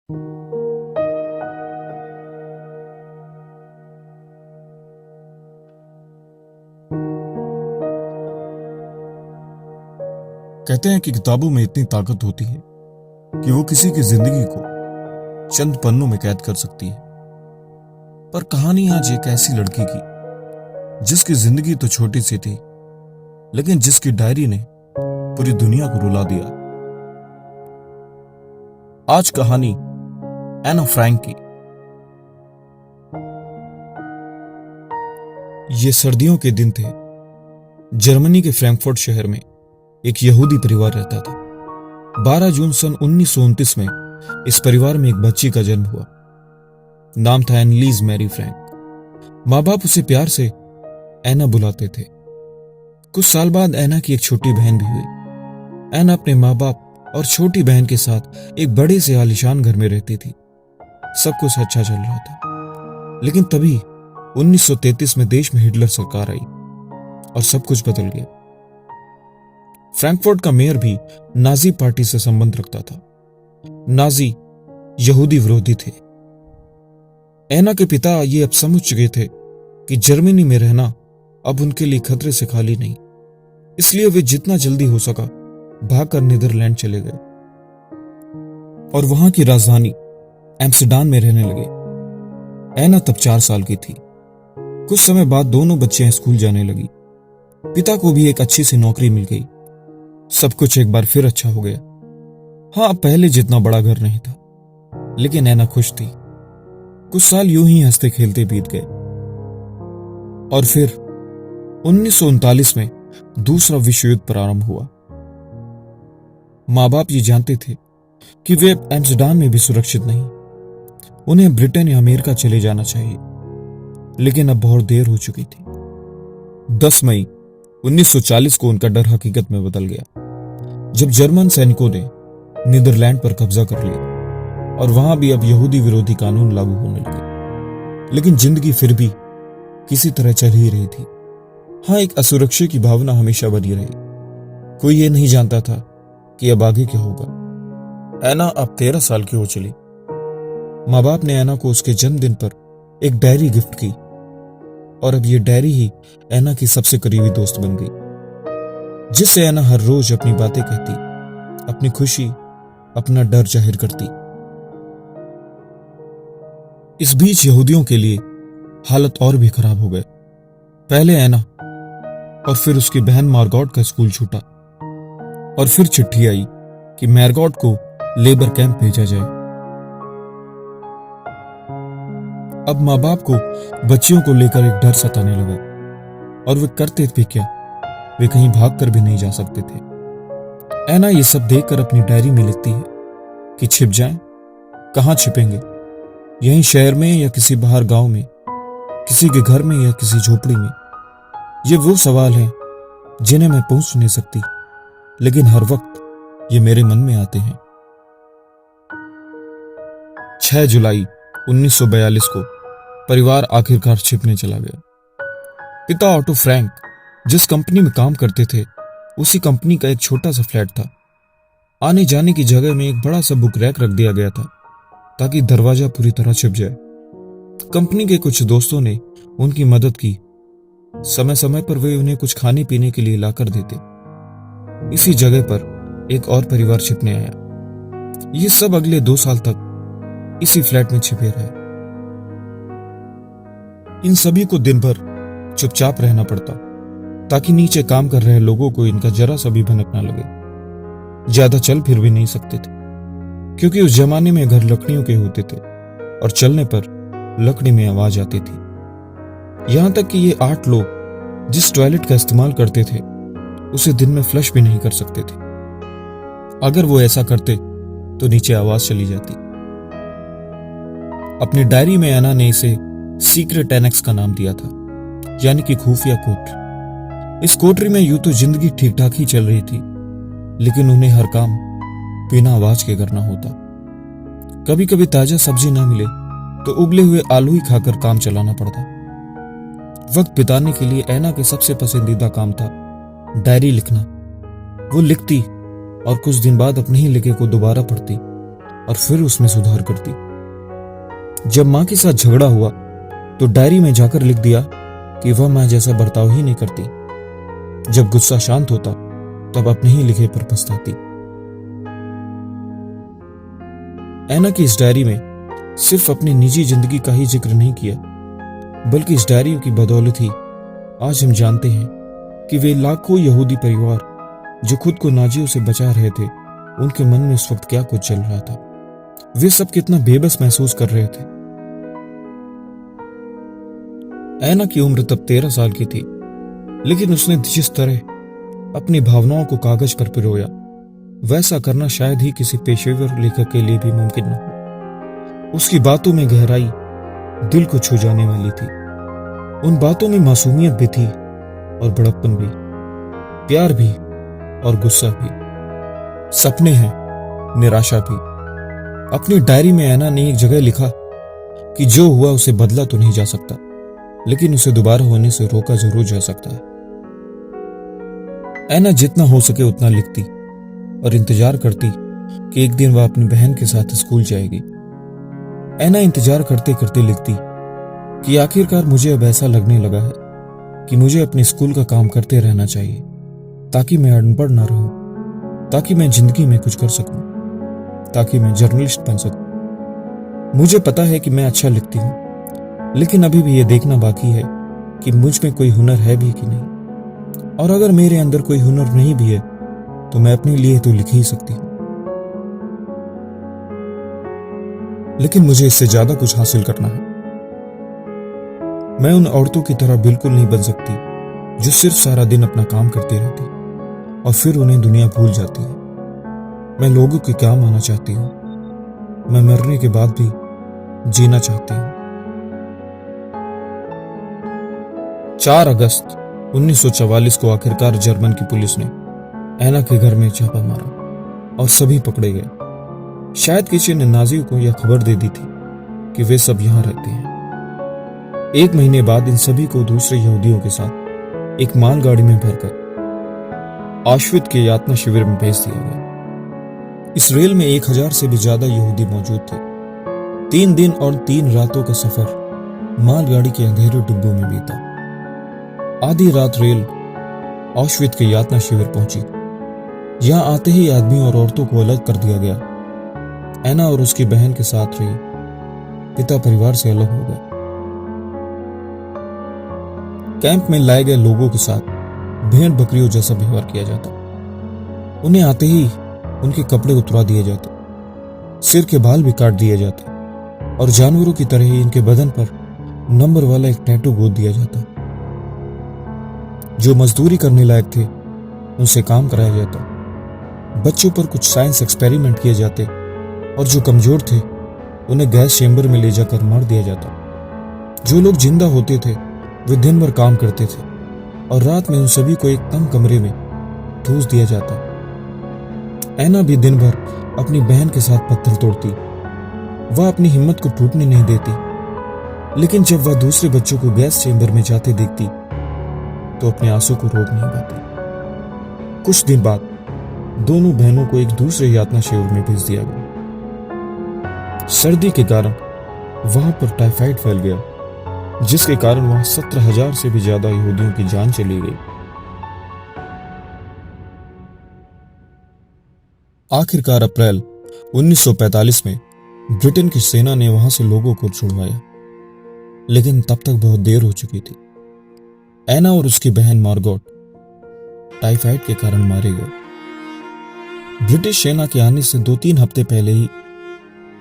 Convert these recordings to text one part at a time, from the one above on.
कहते हैं कि किताबों में इतनी ताकत होती है कि वो किसी की जिंदगी को चंद पन्नों में कैद कर सकती है। पर कहानी आज एक ऐसी लड़की की जिसकी जिंदगी तो छोटी सी थी, लेकिन जिसकी डायरी ने पूरी दुनिया को रुला दिया। आज कहानी एना फ्रैंक की। ये सर्दियों के दिन थे। जर्मनी के फ्रैंकफर्ट शहर में एक यहूदी परिवार रहता था। 12 जून सन 1929 में इस परिवार में एक बच्ची का जन्म हुआ। नाम था एनलीज मैरी फ्रैंक। माँ बाप उसे प्यार से एना बुलाते थे। कुछ साल बाद एना की एक छोटी बहन भी हुई। एना अपने माँ बाप और छोटी बहन के साथ एक बड़े से आलीशान घर में रहती थी। सब कुछ अच्छा चल रहा था, लेकिन तभी 1933 में देश में हिटलर सरकार आई और सब कुछ बदल गया। फ्रैंकफर्ट का मेयर भी नाजी पार्टी से संबंध रखता था। नाजी यहूदी विरोधी थे। एना के पिता ये अब समझ चुके थे कि जर्मनी में रहना अब उनके लिए खतरे से खाली नहीं, इसलिए वे जितना जल्दी हो सका भागकर नीदरलैंड चले गए और वहां की राजधानी एम्स्टर्डम में रहने लगे। एना तब 4 साल की थी। कुछ समय बाद दोनों बच्चियां स्कूल जाने लगी। पिता को भी एक अच्छी सी नौकरी मिल गई। सब कुछ एक बार फिर अच्छा हो गया। हाँ, पहले जितना बड़ा घर नहीं था, लेकिन एना खुश थी। कुछ साल यूं ही हंसते खेलते बीत गए और फिर 1939 में दूसरा विश्व युद्ध प्रारंभ हुआ। माँ बाप ये जानते थे कि वे एम्स्टर्डम में भी सुरक्षित नहीं, उन्हें ब्रिटेन या अमेरिका चले जाना चाहिए, लेकिन अब बहुत देर हो चुकी थी। 10 मई 1940 को उनका डर हकीकत में बदल गया, जब जर्मन सैनिकों ने नीदरलैंड पर कब्जा कर लिया और वहां भी अब यहूदी विरोधी कानून लागू होने लगे। लेकिन जिंदगी फिर भी किसी तरह चल ही रही थी। हाँ, एक असुरक्षा की भावना हमेशा बनी रही। कोई ये नहीं जानता था कि अब आगे क्या होगा। एना अब 13 साल की हो चली। माँ बाप ने एना को उसके जन्मदिन पर एक डायरी गिफ्ट की और अब ये डायरी ही एना की सबसे करीबी दोस्त बन गई, जिससे एना हर रोज अपनी बातें कहती, अपनी खुशी, अपना डर जाहिर करती। इस बीच यहूदियों के लिए हालत और भी खराब हो गए। पहले एना और फिर उसकी बहन मार्गॉट का स्कूल छूटा और फिर चिट्ठी आई कि मार्गॉट को लेबर कैंप भेजा जाए। अब माँ बाप को बच्चियों को लेकर एक डर सताने लगा और वे करते भी क्या, वे कहीं भागकर भी नहीं जा सकते थे। एना ये सब देखकर अपनी डायरी में लिखती है कि छिप जाएं, कहां छिपेंगे, यहीं शहर में या किसी बाहर गांव में, किसी के घर में या किसी झोपड़ी में। ये वो सवाल हैं जिन्हें मैं पूछ नहीं सकती, लेकिन हर वक्त ये मेरे मन में आते हैं। 6 जुलाई 1942 को परिवार आखिरकार छिपने चला गया। पिता ऑटो फ्रैंक जिस कंपनी में काम करते थे, उसी कंपनी का एक छोटा सा फ्लैट था। आने जाने की जगह में एक बड़ा सा बुक रैक रख दिया गया था ताकि दरवाजा पूरी तरह छिप जाए। कंपनी के कुछ दोस्तों ने उनकी मदद की। समय समय पर वे उन्हें कुछ खाने पीने के लिए लाकर देते। इसी जगह पर एक और परिवार छिपने आया। ये सब अगले 2 साल तक इसी फ्लैट में छिपे रहे। इन सभी को दिन भर चुपचाप रहना पड़ता ताकि नीचे काम कर रहे लोगों को इनका जरा सा भी भनक ना लगे। ज्यादा चल फिर भी नहीं सकते थे, क्योंकि उस जमाने में घर लकड़ियों के होते थे और चलने पर लकड़ी में आवाज आती थी। यहां तक कि ये 8 लोग जिस टॉयलेट का इस्तेमाल करते थे, उसे दिन में फ्लश भी नहीं कर सकते थे। अगर वो ऐसा करते तो नीचे आवाज चली जाती। अपनी डायरी में एना ने इसे सीक्रेट एनेक्स का नाम दिया था, यानी कि खुफिया कोठरी। इस कोठरी में यूं तो जिंदगी ठीक ठाक ही चल रही थी, लेकिन उन्हें हर काम बिना आवाज के करना होता। कभी कभी ताजा सब्जी ना मिले तो उबले हुए आलू ही खाकर काम चलाना पड़ता। वक्त बिताने के लिए एना के सबसे पसंदीदा काम था डायरी लिखना। वो लिखती और कुछ दिन बाद अपने ही लिखे को दोबारा पढ़ती और फिर उसमें सुधार करती। जब मां के साथ झगड़ा हुआ तो डायरी में जाकर लिख दिया कि वह मां जैसा बर्ताव ही नहीं करती। जब गुस्सा शांत होता तब अपने ही लिखे पर पछताती। ऐना की इस डायरी में सिर्फ अपनी निजी जिंदगी का ही जिक्र नहीं किया, बल्कि इस डायरी की बदौलत ही आज हम जानते हैं कि वे लाखों यहूदी परिवार जो खुद को नाजियों से बचा रहे थे, उनके मन में उस वक्त क्या कुछ चल रहा था। वे सब कितना बेबस महसूस कर रहे थे। ऐना की उम्र तब 13 साल की थी, लेकिन उसने जिस तरह अपनी भावनाओं को कागज पर पिरोया, वैसा करना शायद ही किसी पेशेवर लेखक के लिए भी मुमकिन न हो। उसकी बातों में गहराई दिल को छू जाने वाली थी। उन बातों में मासूमियत भी थी और बड़प्पन भी, प्यार भी और गुस्सा भी, सपने हैं, निराशा भी। अपनी डायरी में ऐना ने एक जगह लिखा कि जो हुआ उसे बदला तो नहीं जा सकता, लेकिन उसे दोबारा होने से रोका जरूर जा सकता है। ऐना जितना हो सके उतना लिखती और इंतजार करती कि एक दिन वह अपनी बहन के साथ स्कूल जाएगी। ऐना इंतजार करते करते लिखती कि आखिरकार मुझे अब ऐसा लगने लगा है कि मुझे अपने स्कूल का काम करते रहना चाहिए, ताकि मैं अनपढ़ ना रहूं, ताकि मैं जिंदगी में कुछ कर सकूं, ताकि मैं जर्नलिस्ट बन सकूं। मुझे पता है कि मैं अच्छा लिखती हूं, लेकिन अभी भी यह देखना बाकी है कि मुझ में कोई हुनर है भी कि नहीं। और अगर मेरे अंदर कोई हुनर नहीं भी है तो मैं अपने लिए तो लिख ही सकती हूं, लेकिन मुझे इससे ज्यादा कुछ हासिल करना है। मैं उन औरतों की तरह बिल्कुल नहीं बन सकती जो सिर्फ सारा दिन अपना काम करती रहती और फिर उन्हें दुनिया भूल जाती है। मैं लोगों के काम आना चाहती हूं। मैं मरने के बाद भी जीना चाहती हूं। 4 अगस्त 1944 को आखिरकार जर्मन की पुलिस ने ऐना के घर में छापा मारा और सभी पकड़े गए। शायद किसी ने नाजियों को यह खबर दे दी थी कि वे सब यहां रहते हैं। 1 महीने बाद इन सभी को दूसरे यहूदियों के साथ एक मालगाड़ी में भरकर ऑश्वित्ज के यातना शिविर में भेज दिया गया। इस रेल में 1000 से भी ज्यादा यहूदी मौजूद थे। 3 दिन और 3 रातों का सफर मालगाड़ी के अंधेरे डिब्बों में बीता। आधी रात रेल ऑश्वित्ज के यातना शिविर पहुंची। यहां आते ही आदमियों और औरतों को अलग कर दिया गया। ऐना और उसकी बहन के साथ रही पिता परिवार से अलग हो गए। कैंप में लाए गए लोगों के साथ भेड़ बकरियों जैसा व्यवहार किया जाता। उन्हें आते ही उनके कपड़े उतरा दिए जाते, सिर के बाल भी काट दिए जाते और जानवरों की तरह ही इनके बदन पर नंबर वाला एक टैटू गोद दिया जाता। जो मजदूरी करने लायक थे उनसे काम कराया जाता। बच्चों पर कुछ साइंस एक्सपेरिमेंट किए जाते और जो कमजोर थे उन्हें गैस चेंबर में ले जाकर मार दिया जाता। जो लोग जिंदा होते थे वे दिन भर काम करते थे और रात में उन सभी को एक तंग कमरे में ठूस दिया जाता। ऐना भी दिन भर अपनी बहन के साथ पत्थर तोड़ती। वह अपनी हिम्मत को टूटने नहीं देती, लेकिन जब वह दूसरे बच्चों को गैस चेंबर में जाते देखती तो अपने आंसू को रोक नहीं पाती। कुछ दिन बाद दोनों बहनों को एक दूसरे यातना शिविर में भेज दिया गया। सर्दी के कारण वहां पर टाइफाइड फैल गया, जिसके कारण वहां 17,000 से भी ज्यादा यहूदियों की जान चली गई। आखिरकार अप्रैल 1945 में ब्रिटेन की सेना ने वहां से लोगों को छुड़वाया, लेकिन तब तक बहुत देर हो चुकी थी। ऐना और उसकी बहन मार्गोट टाइफाइड के कारण मारे गए। ब्रिटिश सेना के आने से 2-3 हफ्ते पहले ही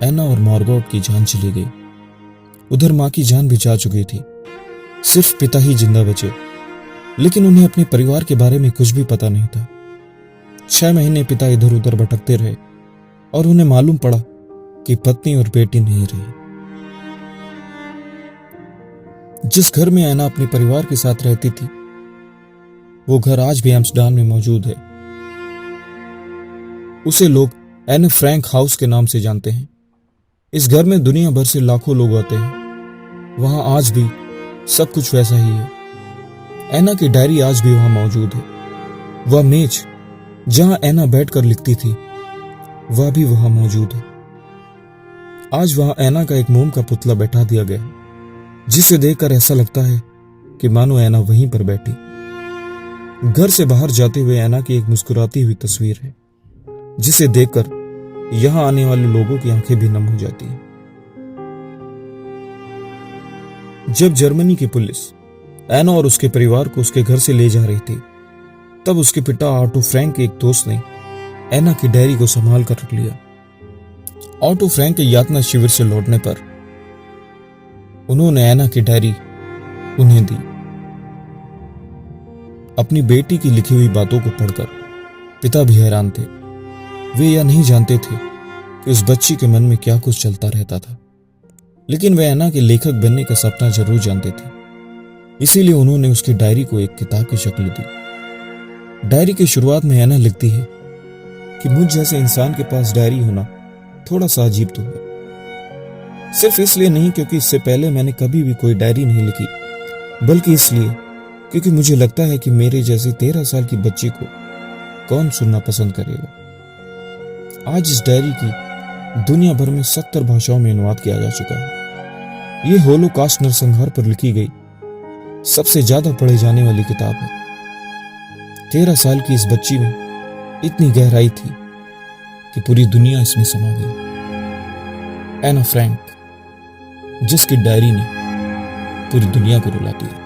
ऐना और मार्गोट की जान चली गई। उधर मां की जान भी जा चुकी थी। सिर्फ पिता ही जिंदा बचे, लेकिन उन्हें अपने परिवार के बारे में कुछ भी पता नहीं था। 6 महीने पिता इधर उधर भटकते रहे और उन्हें मालूम पड़ा कि पत्नी और बेटी नहीं रही। जिस घर में ऐना अपने परिवार के साथ रहती थी, वो घर आज भी एम्स्टर्डम में मौजूद है। उसे लोग एने फ्रैंक हाउस के नाम से जानते हैं। इस घर में दुनिया भर से लाखों लोग आते हैं। वहां आज भी सब कुछ वैसा ही है। ऐना की डायरी आज भी वहां मौजूद है। वह मेज जहां ऐना बैठकर लिखती थी, वह भी वहां मौजूद है। आज वहां ऐना का एक मोम का पुतला बैठा दिया गया है, जिसे देखकर ऐसा लगता है कि मानो ऐना वहीं पर बैठी। घर से बाहर जाते हुए ऐना की एक मुस्कुराती हुई तस्वीर है, जिसे देखकर यहां आने वाले लोगों की आंखें भी नम हो जाती हैं। जब जर्मनी की पुलिस ऐना और उसके परिवार को उसके घर से ले जा रही थी, तब उसके पिता ऑटो फ्रैंक के एक दोस्त ने ऐना की डायरी को संभाल कर रख लिया। ऑटो फ्रैंक के यातना शिविर से लौटने पर उन्होंने ऐना की डायरी उन्हें दी। अपनी बेटी की लिखी हुई बातों को पढ़कर पिता भी हैरान थे। वे यह नहीं जानते थे कि उस बच्ची के मन में क्या कुछ चलता रहता था, लेकिन वे ऐना के लेखक बनने का सपना जरूर जानते थे। इसीलिए उन्होंने उसकी डायरी को एक किताब की शक्ल दी। डायरी की शुरुआत में ऐना लिखती है कि मुझ जैसे इंसान के पास डायरी होना थोड़ा सा अजीब तो है। सिर्फ इसलिए नहीं क्योंकि इससे पहले मैंने कभी भी कोई डायरी नहीं लिखी, बल्कि इसलिए क्योंकि मुझे लगता है कि मेरे जैसी 13 साल की बच्ची को कौन सुनना पसंद करेगा। आज इस डायरी की दुनिया भर में 70 भाषाओं में अनुवाद किया जा चुका है। यह होलोकॉस्ट नरसंहार पर लिखी गई सबसे ज्यादा पढ़े जाने वाली किताब है। 13 साल की इस बच्ची में इतनी गहराई थी कि पूरी दुनिया इसमें समा गई। ऐना फ्रैंक, जिसकी डायरी ने पूरी दुनिया को रुला दिया।